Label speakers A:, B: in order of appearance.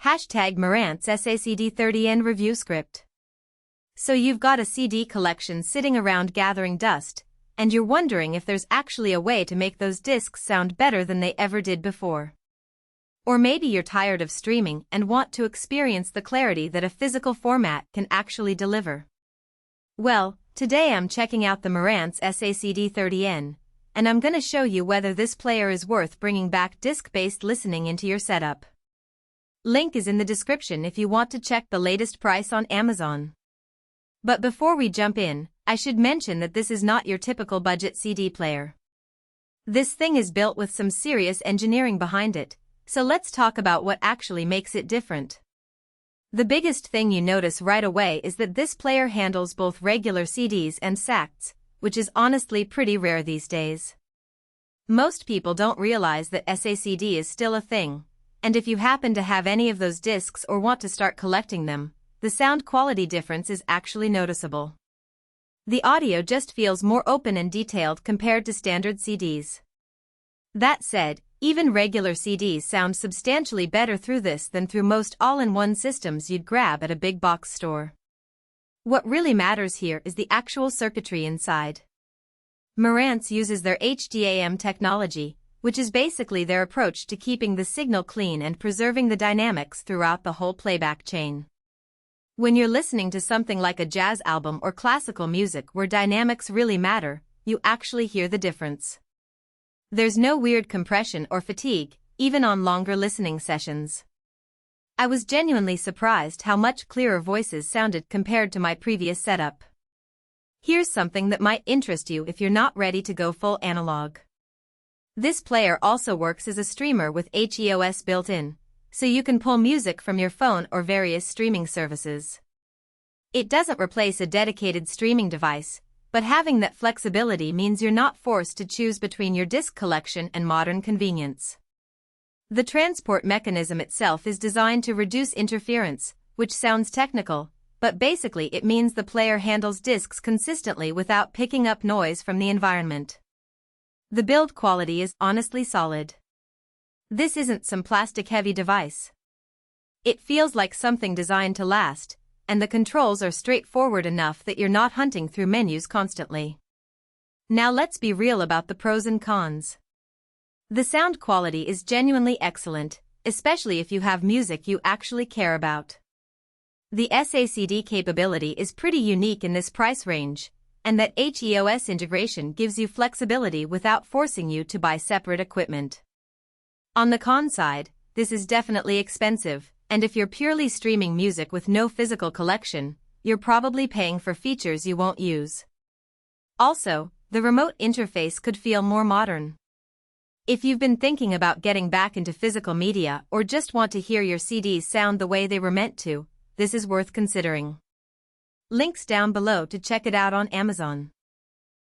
A: #Marantz SACD 30n review script. So you've got a CD collection sitting around gathering dust, and you're wondering if there's actually a way to make those discs sound better than they ever did before. Or maybe you're tired of streaming and want to experience the clarity that a physical format can actually deliver. Well, today I'm checking out the Marantz SACD 30n, and I'm gonna show you whether this player is worth bringing back disc-based listening into your setup. Link is in the description if you want to check the latest price on Amazon. But before we jump in, I should mention that this is not your typical budget CD player. This thing is built with some serious engineering behind it, so let's talk about what actually makes it different. The biggest thing you notice right away is that this player handles both regular CDs and SACDs, which is honestly pretty rare these days. Most people don't realize that SACD is still a thing, and if you happen to have any of those discs or want to start collecting them, the sound quality difference is actually noticeable. The audio just feels more open and detailed compared to standard CDs. That said, even regular CDs sound substantially better through this than through most all-in-one systems you'd grab at a big box store. What really matters here is the actual circuitry inside. Marantz uses their HEOS technology, which is basically their approach to keeping the signal clean and preserving the dynamics throughout the whole playback chain. When you're listening to something like a jazz album or classical music where dynamics really matter, you actually hear the difference. There's no weird compression or fatigue, even on longer listening sessions. I was genuinely surprised how much clearer voices sounded compared to my previous setup. Here's something that might interest you if you're not ready to go full analog. This player also works as a streamer with HEOS built in, so you can pull music from your phone or various streaming services. It doesn't replace a dedicated streaming device, but having that flexibility means you're not forced to choose between your disc collection and modern convenience. The transport mechanism itself is designed to reduce interference, which sounds technical, but basically it means the player handles discs consistently without picking up noise from the environment. The build quality is honestly solid. This isn't some plastic-heavy device. It feels like something designed to last, and the controls are straightforward enough that you're not hunting through menus constantly. Now let's be real about the pros and cons. The sound quality is genuinely excellent, especially if you have music you actually care about. The SACD capability is pretty unique in this price range, and that HEOS integration gives you flexibility without forcing you to buy separate equipment. On the con side, this is definitely expensive, and if you're purely streaming music with no physical collection, you're probably paying for features you won't use. Also, the remote interface could feel more modern. If you've been thinking about getting back into physical media or just want to hear your CDs sound the way they were meant to, this is worth considering. Links down below to check it out on Amazon.